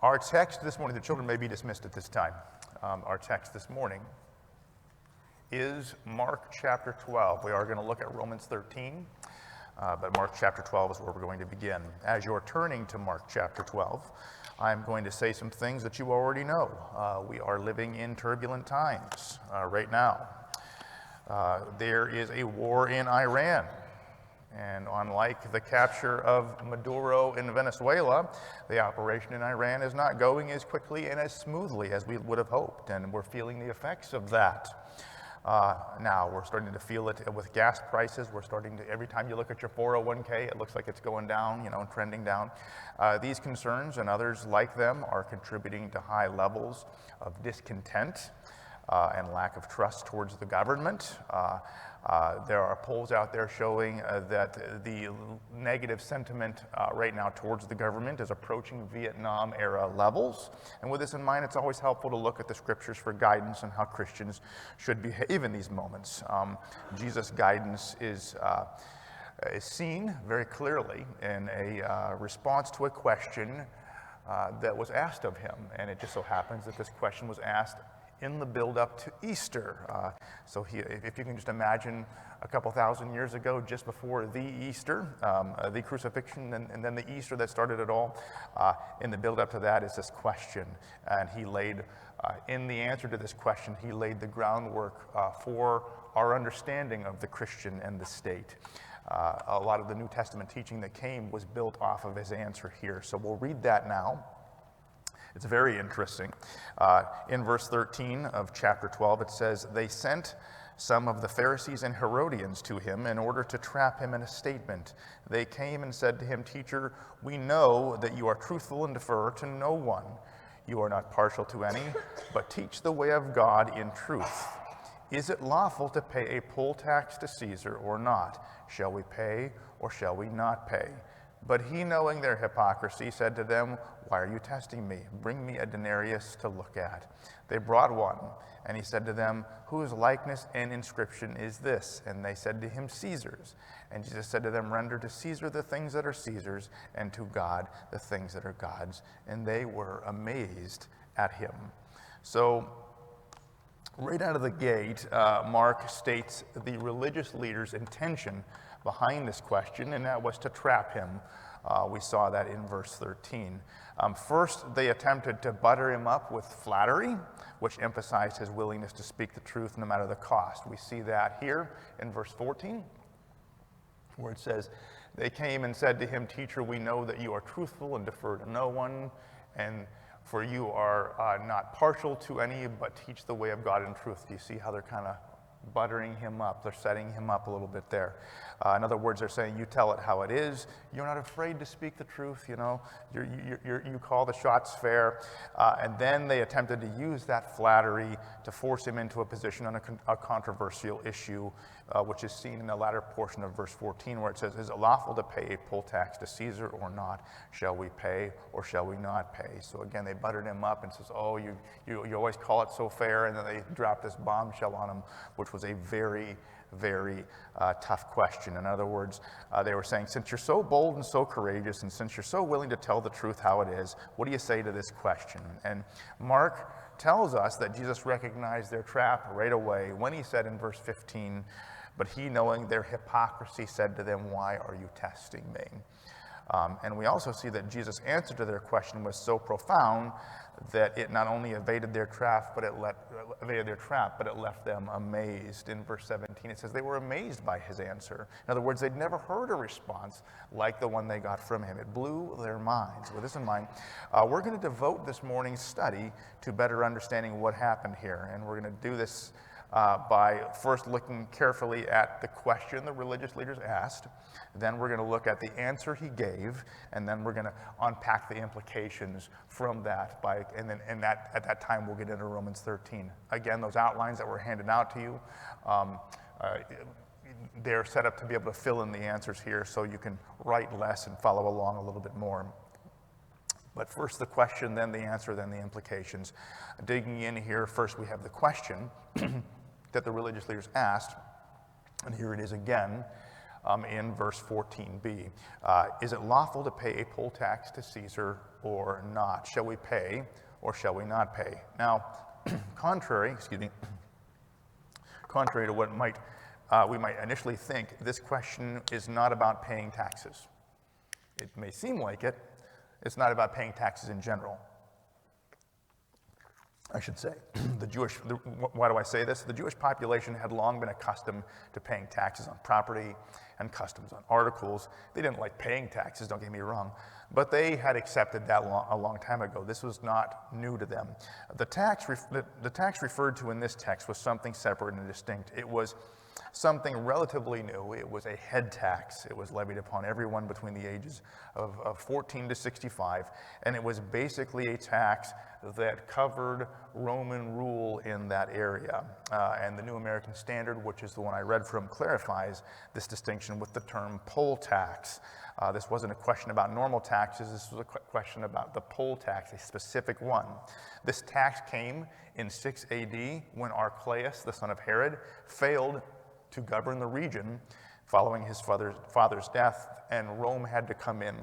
Our text this morning, the children may be dismissed at this time. Our text this morning is Mark chapter 12. We are going to look at Romans 13, but Mark chapter 12 is where we're going to begin. As you're turning to Mark chapter 12, I'm going to say some things that you already know. We are living in turbulent times right now. There is a war in Iran. And unlike the capture of Maduro in Venezuela, the operation in Iran is not going as quickly and as smoothly as we would have hoped, and we're feeling the effects of that. Now, we're starting to feel it with gas prices. We're starting to, every time you look at your 401k, it looks like it's going down, and trending down. These concerns and others like them are contributing to high levels of discontent and lack of trust towards the government. There are polls out there showing that the negative sentiment right now towards the government is approaching Vietnam-era levels. And with this in mind, it's always helpful to look at the scriptures for guidance on how Christians should behave in these moments. Jesus' guidance is seen very clearly in a response to a question that was asked of him. And it just so happens that this question was asked in the build-up to Easter. So if you can just imagine a couple thousand years ago, just before the Easter, the crucifixion, and then the Easter that started it all, in the build-up to that is this question. And he laid, in the answer to this question, he laid the groundwork for our understanding of the Christian and the state. A lot of the New Testament teaching that came was built off of his answer here. So we'll read that now. It's very interesting. In verse 13 of chapter 12, it says, "They sent some of the Pharisees and Herodians to him in order to trap him in a statement. They came and said to him, 'Teacher, we know that you are truthful and defer to no one. You are not partial to any, but teach the way of God in truth. Is it lawful to pay a poll tax to Caesar or not? Shall we pay or shall we not pay?' But he, knowing their hypocrisy, said to them, 'Why are you testing me? Bring me a denarius to look at.' They brought one, and he said to them, 'Whose likeness and inscription is this?' And they said to him, 'Caesar's.' And Jesus said to them, 'Render to Caesar the things that are Caesar's, and to God the things that are God's.' And they were amazed at him." So, right out of the gate, Mark states the religious leaders' intention behind this question, and that was to trap him. We saw that in verse 13. First, they attempted to butter him up with flattery, which emphasized his willingness to speak the truth no matter the cost. We see that here in verse 14, where it says, "They came and said to him, 'Teacher, we know that you are truthful and defer to no one, and for you are not partial to any, but teach the way of God in truth.'" Do you see how they're kind of buttering him up? They're setting him up a little bit there. In other words, they're saying, you tell it how it is. You're not afraid to speak the truth, you call the shots fair. And then they attempted to use that flattery to force him into a position on a controversial issue, which is seen in the latter portion of verse 14, where it says, "Is it lawful to pay a poll tax to Caesar or not? Shall we pay or shall we not pay?" So again, they buttered him up and says, "Oh, you always call it so fair," and then they dropped this bombshell on him, which was a very, very tough question. In other words, they were saying, since you're so bold and so courageous, and since you're so willing to tell the truth how it is, what do you say to this question? And Mark tells us that Jesus recognized their trap right away when he said in verse 15, "But he, knowing their hypocrisy, said to them, 'Why are you testing me?'" And we also see that Jesus' answer to their question was so profound that it not only evaded their trap, but it left them amazed. In verse 17, it says they were amazed by his answer. In other words, they'd never heard a response like the one they got from him. It blew their minds. With this in mind, we're going to devote this morning's study to better understanding what happened here. And we're going to do this by first looking carefully at the question the religious leaders asked. Then we're going to look at the answer he gave, and then we're going to unpack the implications from that. At that time, we'll get into Romans 13. Again, those outlines that were handed out to you, they're set up to be able to fill in the answers here so you can write less and follow along a little bit more. But first the question, then the answer, then the implications. Digging in here, first we have the question that the religious leaders asked, and here it is again. in verse 14b. Is it lawful to pay a poll tax to Caesar or not? Shall we pay or shall we not pay? Now, contrary to what we might initially think, this question is not about paying taxes. It may seem like it. It's not about paying taxes in general. I should say, why do I say this? The Jewish population had long been accustomed to paying taxes on property and customs on articles. They didn't like paying taxes, don't get me wrong, but they had accepted that a long time ago. This was not new to them. The tax referred to in this text was something separate and distinct. It was something relatively new. It was a head tax. It was levied upon everyone between the ages of 14 to 65, and it was basically a tax that covered Roman rule in that area. And the New American Standard, which is the one I read from, clarifies this distinction with the term poll tax. This wasn't a question about normal taxes. This was a question about the poll tax, a specific one. This tax came in 6 AD when Archelaus, the son of Herod, failed to govern the region following his father's death, and Rome had to come in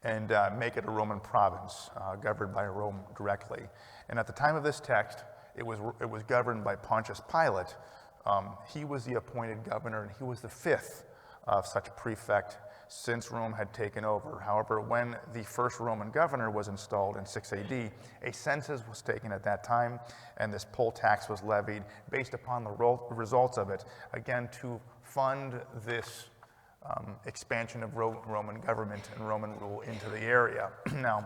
and make it a Roman province, governed by Rome directly. And at the time of this text, it was governed by Pontius Pilate. He was the appointed governor, and he was the fifth of such prefect since Rome had taken over. However, when the first Roman governor was installed in 6 AD, a census was taken at that time, and this poll tax was levied based upon the results of it, again, to fund this expansion of Roman government and Roman rule into the area. Now,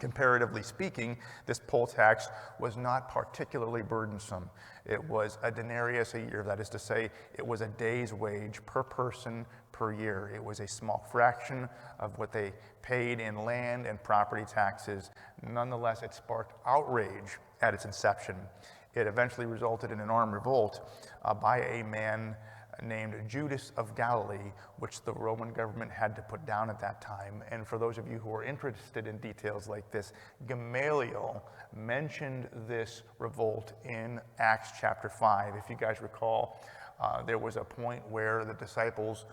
comparatively speaking, this poll tax was not particularly burdensome. It was a denarius a year, that is to say, it was a day's wage per person per year. It was a small fraction of what they paid in land and property taxes. Nonetheless, it sparked outrage at its inception. It eventually resulted in an armed revolt by a man named Judas of Galilee, which the Roman government had to put down at that time. And for those of you who are interested in details like this, Gamaliel mentioned this revolt in Acts chapter 5. If you guys recall, there was a point where the disciples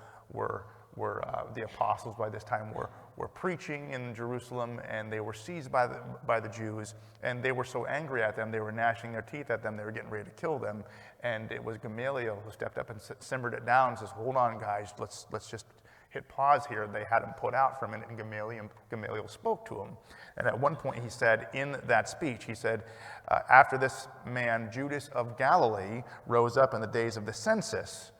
the apostles by this time were preaching in Jerusalem, and they were seized by the Jews, and they were so angry at them, they were gnashing their teeth at them, they were getting ready to kill them. And it was Gamaliel who stepped up and simmered it down and says, hold on, guys, let's just hit pause here. They had him put out for a minute, and Gamaliel spoke to him. And at one point he said, in that speech, he said, after this man, Judas of Galilee, rose up in the days of the census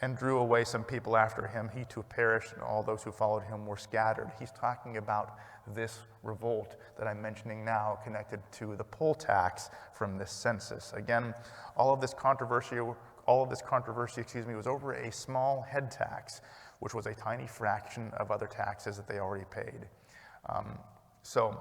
and drew away some people after him, he too perished, and all those who followed him were scattered. He's talking about this revolt that I'm mentioning now, connected to the poll tax from this census. Again, all of this controversy, was over a small head tax, which was a tiny fraction of other taxes that they already paid. So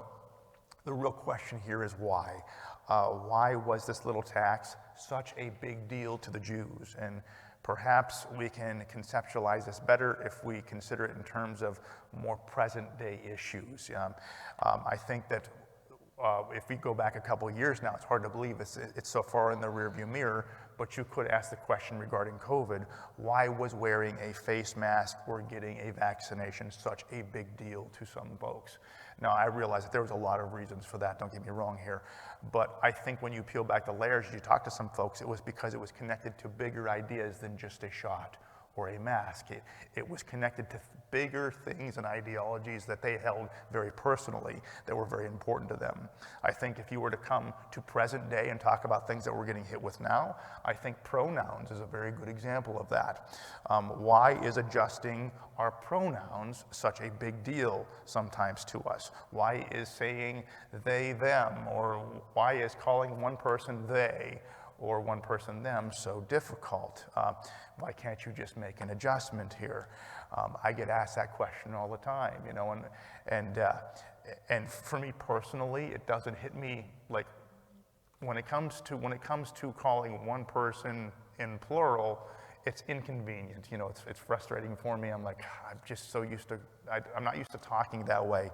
the real question here is why? Why was this little tax such a big deal to the Jews? And perhaps we can conceptualize this better if we consider it in terms of more present-day issues. I think that if we go back a couple years now, it's hard to believe it's so far in the rearview mirror, but you could ask the question regarding COVID, why was wearing a face mask or getting a vaccination such a big deal to some folks? Now, I realize that there was a lot of reasons for that, don't get me wrong here, but I think when you peel back the layers, you talk to some folks, it was because it was connected to bigger ideas than just a shot or a mask. It was connected to bigger things and ideologies that they held very personally that were very important to them. I think if you were to come to present day and talk about things that we're getting hit with now, I think pronouns is a very good example of that. Why is adjusting our pronouns such a big deal sometimes to us? Why is saying they, them, or why is calling one person they or one person them so difficult? Why can't you just make an adjustment here? I get asked that question all the time, you know, and for me personally, it doesn't hit me like when it comes to calling one person in plural, it's inconvenient. You know, it's frustrating for me. I'm like, I'm just so used to, I'm not used to talking that way.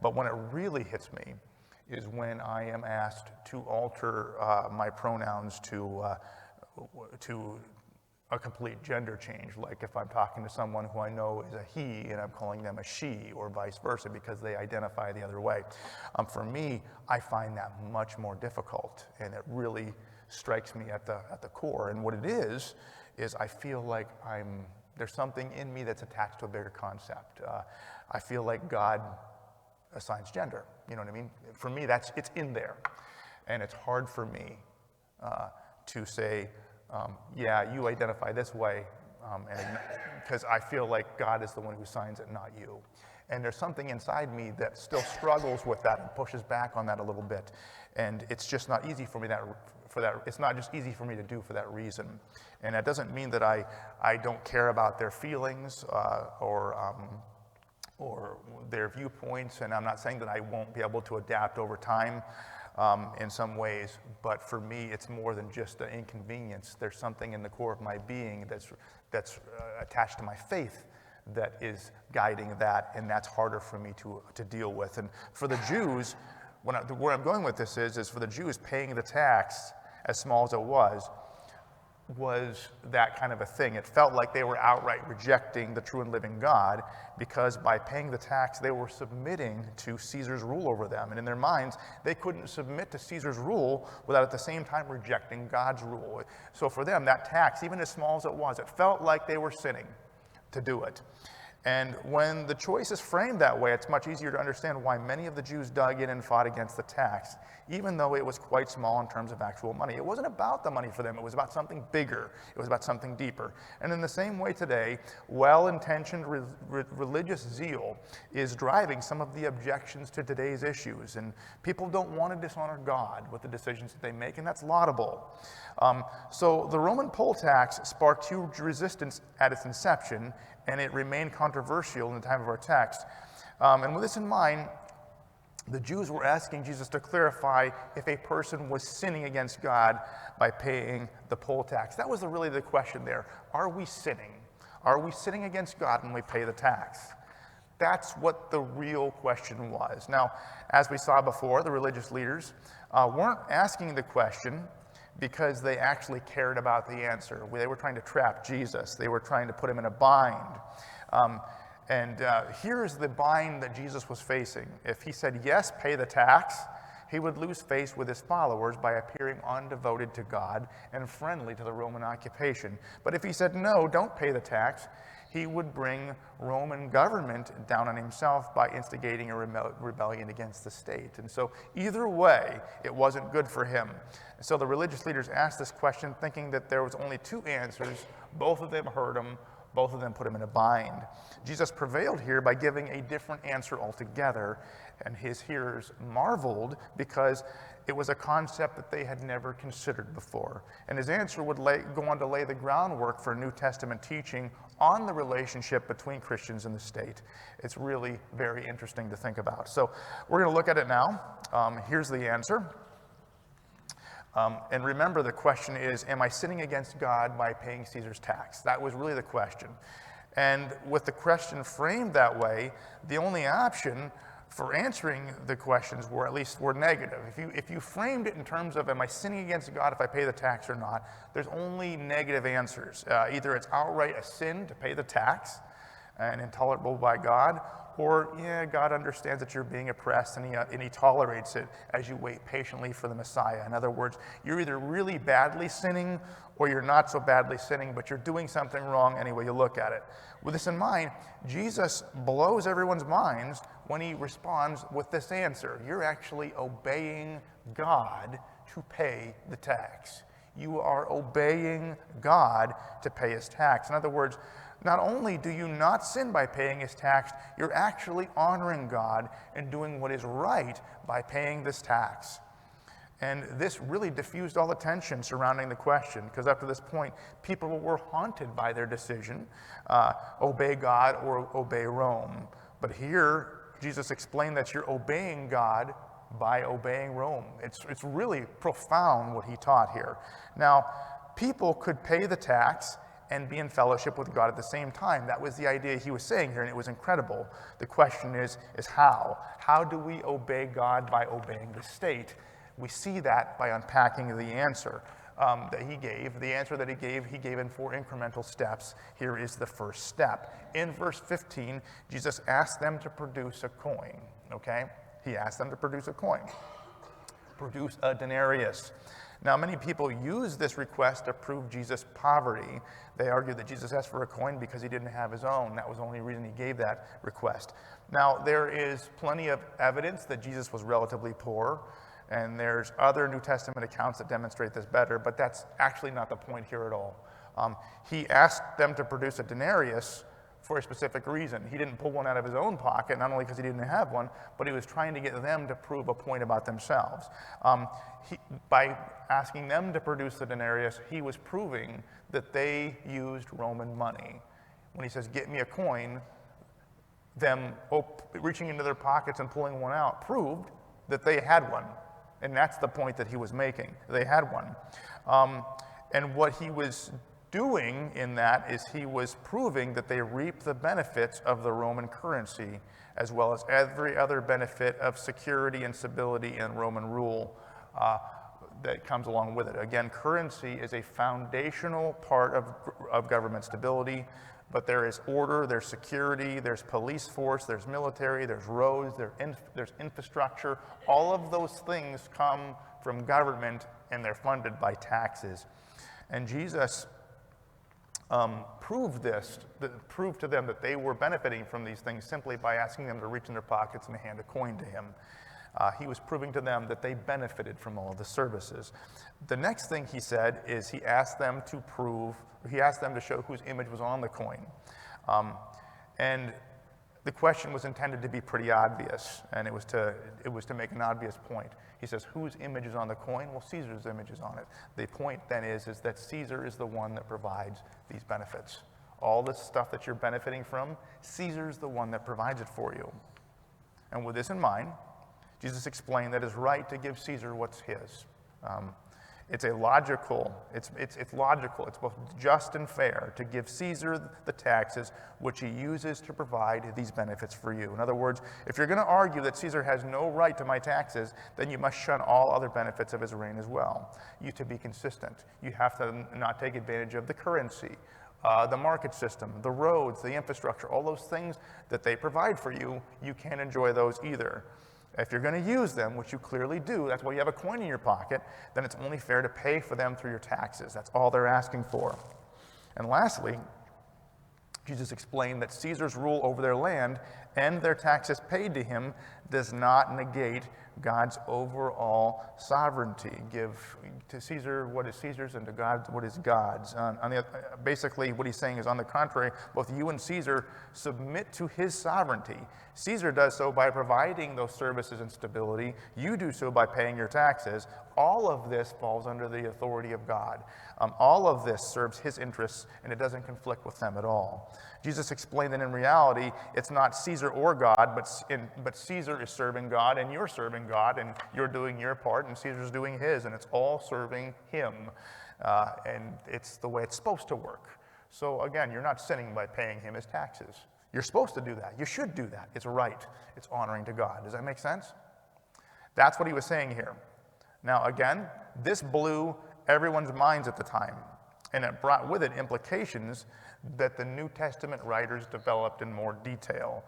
But when it really hits me is when I am asked to alter my pronouns to a complete gender change, like if I'm talking to someone who I know is a he and I'm calling them a she, or vice versa, because they identify the other way. For me, I find that much more difficult, and it really strikes me at the core. And what it is I feel like there's something in me that's attached to a bigger concept. I feel like God assigns gender, you know what I mean? For me, it's in there, and it's hard for me to say, yeah, you identify this way, because I feel like God is the one who signs it, not you. And there's something inside me that still struggles with that and pushes back on that a little bit. And it's just not easy for me it's not just easy for me to do for that reason. And that doesn't mean that I don't care about their feelings or their viewpoints, and I'm not saying that I won't be able to adapt over time. In some ways, but for me, it's more than just an inconvenience. There's something in the core of my being that's attached to my faith that is guiding that, and that's harder for me to deal with. And for the Jews, where I'm going with this is for the Jews, paying the tax, as small as it was that kind of a thing. It felt like they were outright rejecting the true and living God, because by paying the tax, they were submitting to Caesar's rule over them. And in their minds, they couldn't submit to Caesar's rule without at the same time rejecting God's rule. So for them, that tax, even as small as it felt like they were sinning to do it. And when the choice is framed that way, it's much easier to understand why many of the Jews dug in and fought against the tax, even though it was quite small in terms of actual money. It wasn't about the money for them. It was about something bigger. It was about something deeper. And in the same way today, well-intentioned religious zeal is driving some of the objections to today's issues. And people don't want to dishonor God with the decisions that they make, and that's laudable. So the Roman poll tax sparked huge resistance at its inception, and it remained controversial in the time of our text. And with this in mind, the Jews were asking Jesus to clarify if a person was sinning against God by paying the poll tax. That was really the question there. Are we sinning? Are we sinning against God when we pay the tax? That's what the real question was. Now, as we saw before, the religious leaders weren't asking the question because they actually cared about the answer. They were trying to trap Jesus. They were trying to put him in a bind. Here's the bind that Jesus was facing. If he said, yes, pay the tax, he would lose face with his followers by appearing undevoted to God and friendly to the Roman occupation. But if he said, no, don't pay the tax, he would bring Roman government down on himself by instigating a rebellion against the state. And so either way, it wasn't good for him. So the religious leaders asked this question thinking that there was only two answers. Both of them hurt him. Both of them put him in a bind. Jesus prevailed here by giving a different answer altogether, and his hearers marveled because it was a concept that they had never considered before. And his answer would go on to lay the groundwork for New Testament teaching on the relationship between Christians and the state. It's really very interesting to think about. So we're going to look at it now. Here's the answer. And remember, the question is, am I sinning against God by paying Caesar's tax? That was really the question. And with the question framed that way, the only option for answering the questions were negative. If you framed it in terms of, am I sinning against God if I pay the tax or not, there's only negative answers. Either it's outright a sin to pay the tax and intolerable by God, or, yeah, God understands that you're being oppressed and he tolerates it as you wait patiently for the Messiah. In other words, you're either really badly sinning or you're not so badly sinning, but you're doing something wrong any way you look at it. With this in mind, Jesus blows everyone's minds when he responds with this answer. You're actually obeying God to pay the tax. You are obeying God to pay his tax. In other words, not only do you not sin by paying his tax, you're actually honoring God and doing what is right by paying this tax. And this really diffused all the tension surrounding the question, because up to this point, people were haunted by their decision, obey God or obey Rome. But here, Jesus explained that you're obeying God by obeying Rome. It's really profound what he taught here. Now, people could pay the tax and be in fellowship with God at the same time. That was the idea he was saying here, and it was incredible. The question is how? How do we obey God by obeying the state? We see that by unpacking the answer. that he gave. The answer that he gave in 4 incremental steps. Here is the first step. In verse 15, Jesus asked them to produce a coin, okay? He asked them to produce a coin. Produce a denarius. Now, many people use this request to prove Jesus' poverty. They argue that Jesus asked for a coin because he didn't have his own. That was the only reason he gave that request. Now, there is plenty of evidence that Jesus was relatively poor, and there's other New Testament accounts that demonstrate this better, but that's actually not the point here at all. He asked them to produce a denarius for a specific reason. He didn't pull one out of his own pocket, not only because he didn't have one, but he was trying to get them to prove a point about themselves. By asking them to produce the denarius, he was proving that they used Roman money. When he says, "Get me a coin," them reaching into their pockets and pulling one out proved that they had one. And that's the point that he was making. They had one. And what he was doing in that is he was proving that they reap the benefits of the Roman currency, as well as every other benefit of security and stability in Roman rule that comes along with it. Again, currency is a foundational part of government stability, but there is order, there's security, there's police force, there's military, there's roads, there's infrastructure. All of those things come from government, and they're funded by taxes. And Jesus proved to them that they were benefiting from these things simply by asking them to reach in their pockets and hand a coin to him. He was proving to them that they benefited from all of the services. The next thing he said is he asked them to show whose image was on the coin. And the question was intended to be pretty obvious, and it was to make an obvious point. He says, whose image is on the coin? Well, Caesar's image is on it. The point then is that Caesar is the one that provides these benefits. All this stuff that you're benefiting from, Caesar's the one that provides it for you. And with this in mind, Jesus explained that it's right to give Caesar what's his. It's logical. It's both just and fair to give Caesar the taxes which he uses to provide these benefits for you. In other words, if you're going to argue that Caesar has no right to my taxes, then you must shun all other benefits of his reign as well. You to be consistent. You have to not take advantage of the currency, the market system, the roads, the infrastructure, all those things that they provide for you. You can't enjoy those either. If you're going to use them, which you clearly do, that's why you have a coin in your pocket, then it's only fair to pay for them through your taxes. That's all they're asking for. And lastly, Jesus explained that Caesar's rule over their land and their taxes paid to him does not negate God's overall sovereignty. Give to Caesar what is Caesar's and to God what is God's. Basically, what he's saying is, on the contrary, both you and Caesar submit to his sovereignty. Caesar does so by providing those services and stability. You do so by paying your taxes. All of this falls under the authority of God. All of this serves his interests, and it doesn't conflict with them at all. Jesus explained that in reality, it's not Caesar or God, but Caesar is serving God, and you're serving God, and you're doing your part, and Caesar's doing his, and it's all serving him. And it's the way it's supposed to work. So again, you're not sinning by paying him his taxes. You're supposed to do that. You should do that. It's right. It's honoring to God. Does that make sense? That's what he was saying here. Now again, this blew everyone's minds at the time, and it brought with it implications that the New Testament writers developed in more detail.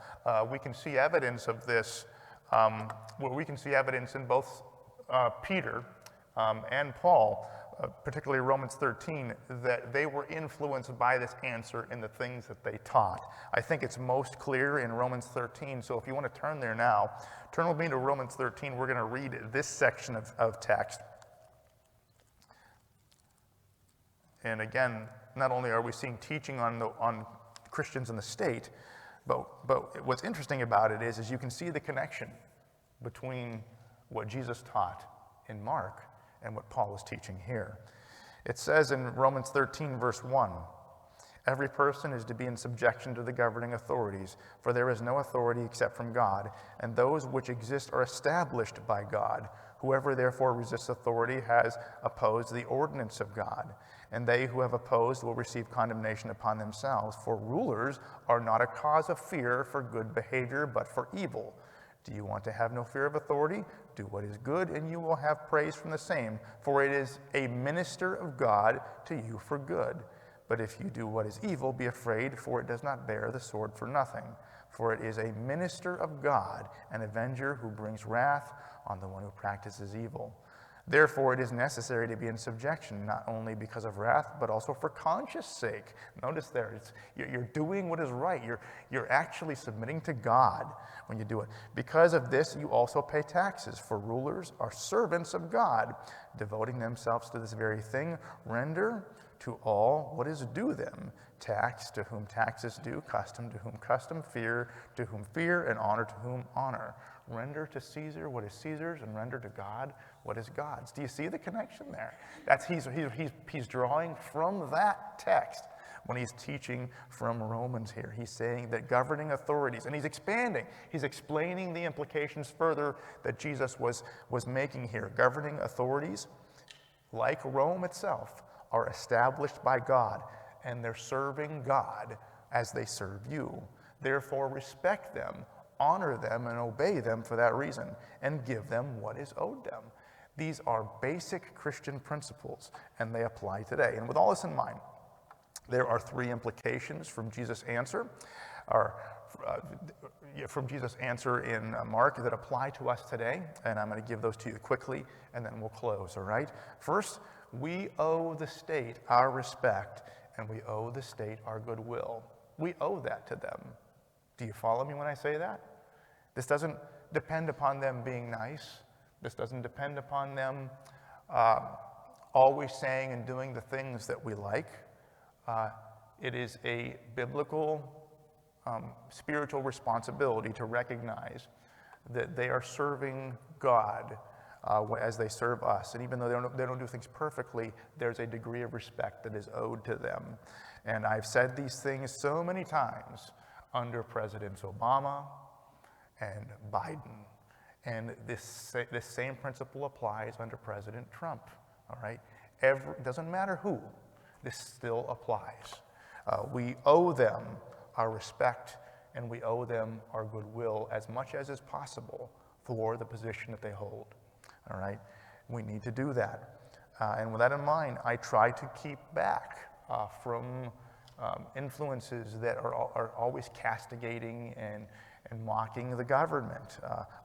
We can see evidence of this, we can see evidence in both Peter and Paul, particularly Romans 13, that they were influenced by this answer in the things that they taught. I think it's most clear in Romans 13, so if you want to turn there now, turn with me to Romans 13. We're going to read this section of text. And again, not only are we seeing teaching on Christians in the state, but what's interesting about it is you can see the connection between what Jesus taught in Mark and what Paul was teaching here. It says in Romans 13, verse 1, every person is to be in subjection to the governing authorities, for there is no authority except from God, and those which exist are established by God. Whoever therefore resists authority has opposed the ordinance of God, and they who have opposed will receive condemnation upon themselves. For rulers are not a cause of fear for good behavior, but for evil. Do you want to have no fear of authority? Do what is good, and you will have praise from the same, for it is a minister of God to you for good. But if you do what is evil, be afraid, for it does not bear the sword for nothing. For it is a minister of God, an avenger who brings wrath on the one who practices evil. Therefore, it is necessary to be in subjection, not only because of wrath, but also for conscience sake. Notice there, you're doing what is right. You're actually submitting to God when you do it. Because of this, you also pay taxes, for rulers are servants of God, devoting themselves to this very thing. Render to all what is due them. Tax to whom tax is due, custom to whom custom, fear to whom fear, and honor to whom honor. Render to Caesar what is Caesar's, and render to God what is God's. Do you see the connection there? He's drawing from that text when he's teaching from Romans here. He's saying that governing authorities, and he's expanding. He's explaining the implications further that Jesus was making here. Governing authorities, like Rome itself, are established by God, and they're serving God as they serve you. Therefore, respect them, honor them, and obey them for that reason, and give them what is owed them. These are basic Christian principles, and they apply today. And with all this in mind, there are three implications from Jesus' answer, in Mark that apply to us today, and I'm going to give those to you quickly, and then we'll close, all right? First, we owe the state our respect, and we owe the state our goodwill. We owe that to them. Do you follow me when I say that? This doesn't depend upon them being nice. This doesn't depend upon them always saying and doing the things that we like. It is a biblical, spiritual responsibility to recognize that they are serving God as they serve us. And even though they don't do things perfectly, there's a degree of respect that is owed to them. And I've said these things so many times under Presidents Obama and Biden. And this same principle applies under President Trump, all right? Doesn't matter who, this still applies. We owe them our respect, and we owe them our goodwill as much as is possible for the position that they hold, all right? We need to do that. And with that in mind, I try to keep back from influences that are always castigating and mocking the government.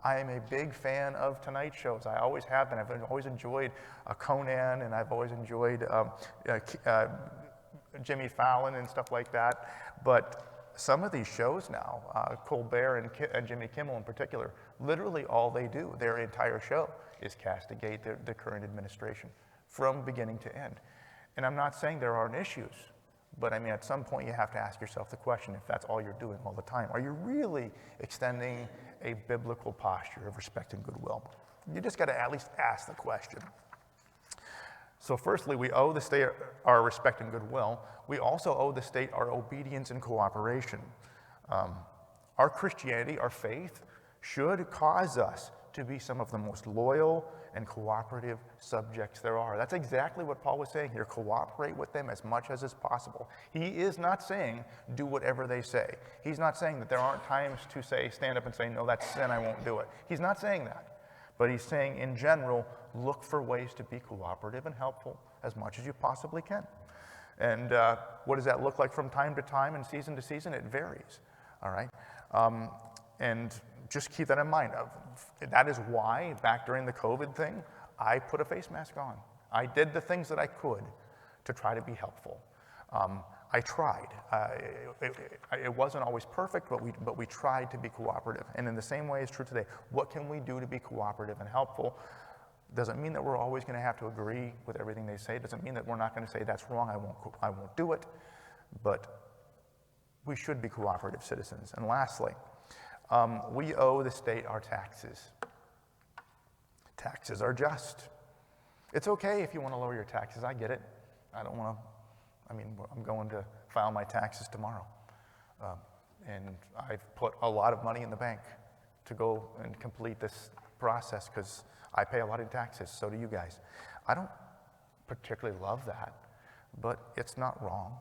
I am a big fan of Tonight shows. I always have been. I've always enjoyed Conan, and I've always enjoyed Jimmy Fallon and stuff like that. But some of these shows now, Colbert and Jimmy Kimmel in particular, literally all they do, their entire show, is castigate the current administration from beginning to end. And I'm not saying there aren't issues, but I mean, at some point you have to ask yourself the question, if that's all you're doing all the time, are you really extending a biblical posture of respect and goodwill? You just got to at least ask the question. So firstly, we owe the state our respect and goodwill. We also owe the state our obedience and cooperation. Our Christianity, our faith, should cause us to be some of the most loyal and cooperative subjects there are. That's exactly what Paul was saying here. Cooperate with them as much as is possible. He is not saying do whatever they say. He's not saying that there aren't times to say, stand up and say, no, that's sin, I won't do it. He's not saying that. But he's saying, in general, look for ways to be cooperative and helpful as much as you possibly can. And what does that look like from time to time and season to season? It varies, all right? And just keep that in mind. That is why, back during the COVID thing, I put a face mask on. I did the things that I could to try to be helpful. I tried. It wasn't always perfect, but we tried to be cooperative. And in the same way is true today. What can we do to be cooperative and helpful? Doesn't mean that we're always going to have to agree with everything they say. Doesn't mean that we're not going to say that's wrong, I won't do it. But we should be cooperative citizens. And lastly, we owe the state our taxes. Taxes are just. It's okay if you want to lower your taxes. I get it. I don't want to, I'm going to file my taxes tomorrow. And I've put a lot of money in the bank to go and complete this process because I pay a lot in taxes. So do you guys. I don't particularly love that, but it's not wrong.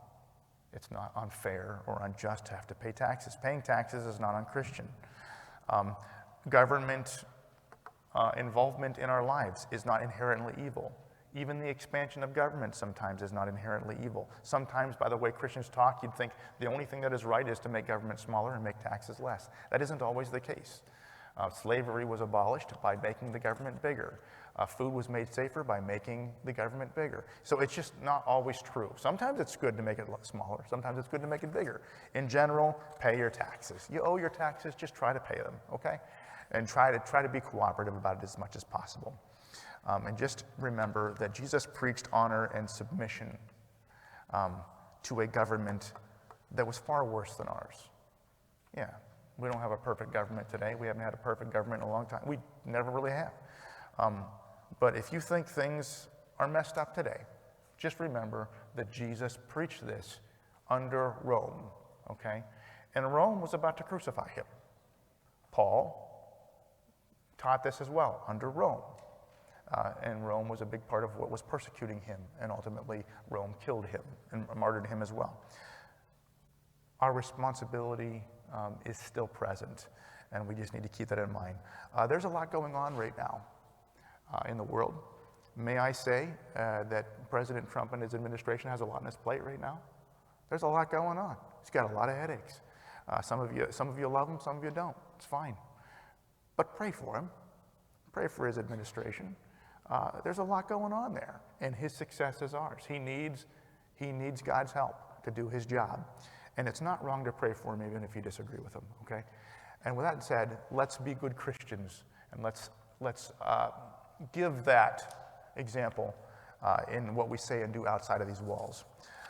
It's not unfair or unjust to have to pay taxes. Paying taxes is not unchristian. Government involvement in our lives is not inherently evil. Even the expansion of government sometimes is not inherently evil. Sometimes, by the way Christians talk, you'd think the only thing that is right is to make government smaller and make taxes less. That isn't always the case. Slavery was abolished by making the government bigger. Food was made safer by making the government bigger. So it's just not always true. Sometimes it's good to make it smaller. Sometimes it's good to make it bigger. In general, pay your taxes. You owe your taxes, just try to pay them, okay? And try to be cooperative about it as much as possible. And just remember that Jesus preached honor and submission to a government that was far worse than ours. Yeah, we don't have a perfect government today. We haven't had a perfect government in a long time. We never really have. But if you think things are messed up today, just remember that Jesus preached this under Rome, okay? And Rome was about to crucify him. Paul taught this as well under Rome. And Rome was a big part of what was persecuting him, and ultimately Rome killed him and martyred him as well. Our responsibility is still present, and we just need to keep that in mind. There's a lot going on right now in the world. May I say that President Trump and his administration has a lot on his plate right now? There's a lot going on. He's got a lot of headaches. Some of you love him, some of you don't. It's fine. But pray for him. Pray for his administration. There's a lot going on there, and his success is ours. He needs God's help to do his job. And it's not wrong to pray for him even if you disagree with him, okay? And with that said, let's be good Christians, and let's give that example in what we say and do outside of these walls.